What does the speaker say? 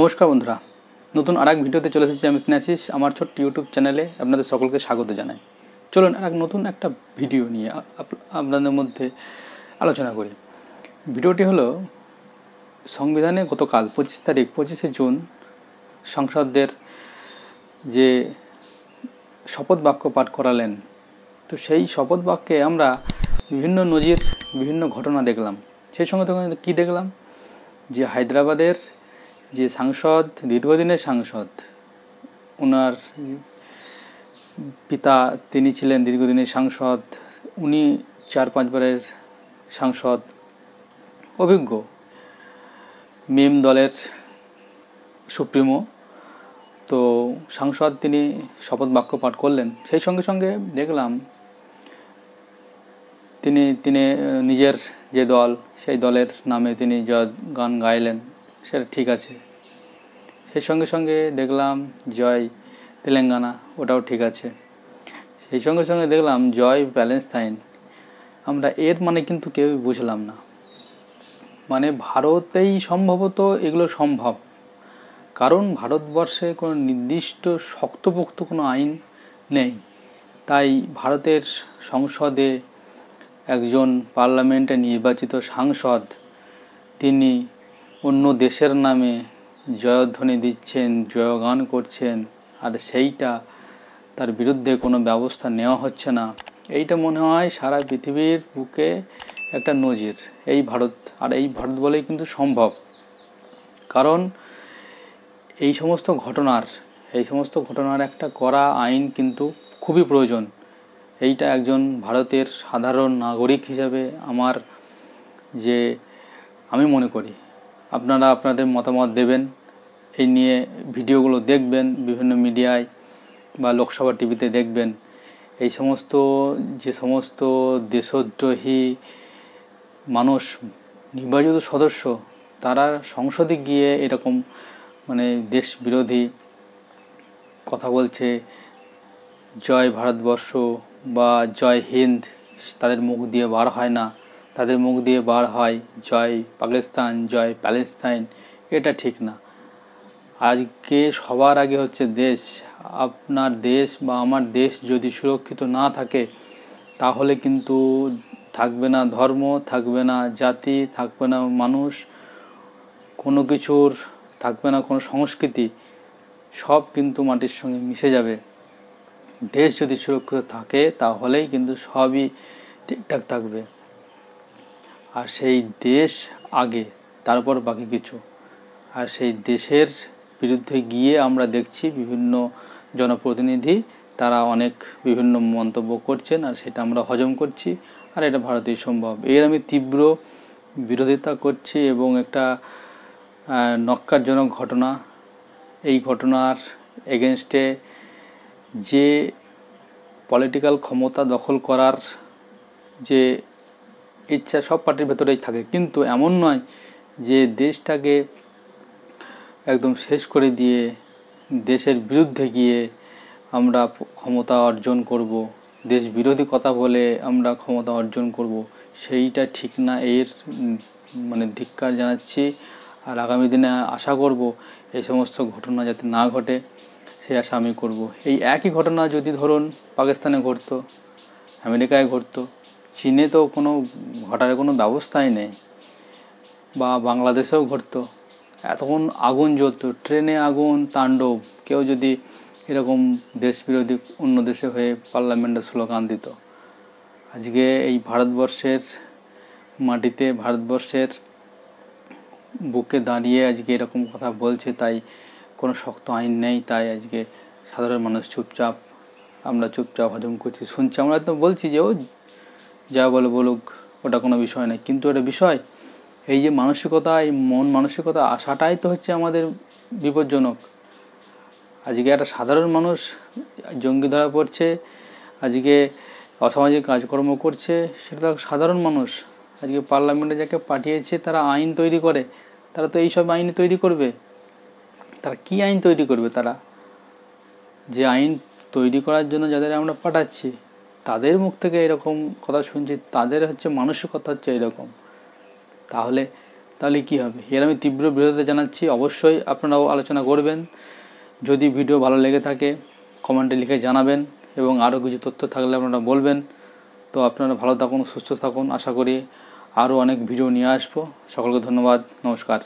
নমস্কার বন্ধুরা, নতুন আরেক ভিডিওতে চলে এসেছি আমি স্নেহাশিস। আমার ছোট্ট ইউটিউব চ্যানেলে আপনাদের সকলকে স্বাগত জানাই। চলুন নতুন একটা ভিডিও নিয়ে আপনাদের মধ্যে আলোচনা করি। ভিডিওটি হলো সংবিধানে গতকাল 25শে জুন সাংসদদের যে শপথ বাক্য পাঠ করালেন, তো সেই শপথ বাক্যে আমরা বিভিন্ন নজির, বিভিন্ন ঘটনা দেখলাম। সেই সঙ্গে সঙ্গে কী দেখলাম, যে হায়দ্রাবাদের যে সাংসদ, দীর্ঘদিনের সাংসদ, ওনার পিতা তিনি ছিলেন দীর্ঘদিনের সাংসদ, উনি 4-5 বারের সাংসদ, অভিজ্ঞ মিম দলের সুপ্রিমো। তো সাংসদ তিনি শপথ বাক্য পাঠ করলেন। সেই সঙ্গে সঙ্গে দেখলাম তিনি নিজের যে দল, সেই দলের নামে তিনি জয় গান গাইলেন, সেটা ঠিক আছে। সেই সঙ্গে সঙ্গে দেখলাম জয় তেলেঙ্গানা, ওটাও ঠিক আছে। সেই সঙ্গে সঙ্গে দেখলাম জয় প্যালেস্তাইন। আমরা এর মানে কিন্তু কেউই বুঝলাম না। মানে ভারতেই সম্ভবত এগুলো সম্ভব, কারণ ভারতবর্ষে কোনো নির্দিষ্ট শক্তপোক্ত কোনো আইন নেই। তাই ভারতের সংসদে একজন পার্লামেন্টে নির্বাচিত সাংসদ তিনি অন্য দেশের নামে জয়ধ্বনি দিচ্ছেন, জয়গান করছেন, আর সেইটা তার বিরুদ্ধে কোনো ব্যবস্থা নেওয়া হচ্ছে না। এইটা মনে হয় সারা পৃথিবীর বুকে একটা নজির। এই ভারত, আর এই ভারত বলেই কিন্তু সম্ভব। কারণ এই সমস্ত ঘটনার একটা কড়া আইন কিন্তু খুবই প্রয়োজন। এইটা একজন ভারতের সাধারণ নাগরিক হিসাবে আমি মনে করি। আপনারা আপনাদের মতামত দেবেন, এই নিয়ে ভিডিওগুলো দেখবেন, বিভিন্ন মিডিয়ায় বা লোকসভা টিভিতে দেখবেন। এই যে সমস্ত দেশদ্রোহী মানুষ, নির্বাচিত সদস্য, তারা সংসদে গিয়ে এরকম দেশ বিরোধী কথা বলছে, জয় ভারতবর্ষ বা জয় হিন্দ তাদের মুখ দিয়ে বার হয় না, তাদের মুখ দিয়ে বার হয় জয় পাকিস্তান, জয় প্যালেস্তাইন। এটা ঠিক না। আজকে সবার আগে হচ্ছে দেশ। আপনার দেশ বা আমার দেশ যদি সুরক্ষিত না থাকে, তাহলে কিন্তু থাকবে না ধর্ম, থাকবে না জাতি, থাকবে না মানুষ, কোনো কিছুর থাকবে না, কোনো সংস্কৃতি, সব কিন্তু মাটির সঙ্গে মিশে যাবে। দেশ যদি সুরক্ষিত থাকে তাহলেই কিন্তু সবই ঠিকঠাক থাকবে। আর সেই দেশ আগে, তারপর বাকি কিছু। আর সেই দেশের বিরুদ্ধে গিয়ে আমরা দেখছি বিভিন্ন জনপ্রতিনিধি তারা অনেক বিভিন্ন মন্তব্য করছেন, আর সেটা আমরা হজম করছি, আর এটা ভারতেই সম্ভব। এর আমি তীব্র বিরোধিতা করছি, এবং একটা নক্কারজনক ঘটনা। এই ঘটনার এগেনস্টে যে পলিটিক্যাল ক্ষমতা দখল করার যে ইচ্ছা সব পার্টির ভেতরেই থাকে, কিন্তু এমন নয় যে দেশটাকে একদম শেষ করে দিয়ে দেশের বিরুদ্ধে গিয়ে আমরা ক্ষমতা অর্জন করব, দেশ বিরোধী কথা বলে আমরা ক্ষমতা অর্জন করব, সেইটা ঠিক না। এর ধিক্কার জানাচ্ছি। আর আগামী দিনে আশা করব এই সমস্ত ঘটনা যাতে না ঘটে, সেই আশা আমি করব। এই একই ঘটনা যদি ধরুন পাকিস্তানে ঘটতো, আমেরিকায় ঘটতো, চীনে তো ঘটার কোনো ব্যবস্থাই নেই, বা বাংলাদেশেও ঘটতো, এতক্ষণ আগুন জ্বলতো, ট্রেনে আগুন তাণ্ডব, কেউ যদি এরকম দেশ বিরোধী অন্য দেশে হয়ে পার্লামেন্টে স্লোগান দিত। আজকে এই ভারতবর্ষের মাটিতে, ভারতবর্ষের বুকে দাঁড়িয়ে আজকে এরকম কথা বলছে, তাই কোনো শক্ত আইন নেই, তাই আজকে সাধারণ মানুষ চুপচাপ, আমরা চুপচাপ হজম করছি, শুনছি। আমরা তো বলছি যে ও যা বলে বলুক, ওটা কোনো বিষয় নয়, কিন্তু এটা বিষয়। এই যে মানসিকতা, এই মন মানসিকতা আসাটাই তো হচ্ছে আমাদের বিপজ্জনক। আজকে একটা সাধারণ মানুষ জঙ্গি ধরা পড়ছে, আজকে অসামাজিক কাজকর্ম করছে, সেটা তো সাধারণ মানুষ। আজকে পার্লামেন্টে যাকে পাঠিয়েছে তারা আইন তৈরি করে, তারা তো এইসব আইন তৈরি করবে। তারা কি আইন তৈরি করবে? তারা যে আইন তৈরি করার জন্য যাদের আমরা পাঠাচ্ছি, তাদের মুখ থেকে এরকম কথা শুনছি, তাদের মানসিকতা হচ্ছে এরকম। তাহলে তাহলে কি হবে? এর আমি তীব্র বিরোধিতা জানাচ্ছি। অবশ্যই আপনারাও আলোচনা করবেন। যদি ভিডিও ভালো লেগে থাকে কমেন্টে লিখে জানাবেন এবং আরও কিছু তথ্য থাকলে আপনারা বলবেন। তো আপনারা ভালো থাকুন, সুস্থ থাকুন। আশা করি আরও অনেক ভিডিও নিয়ে আসবো। সকলকে ধন্যবাদ, নমস্কার।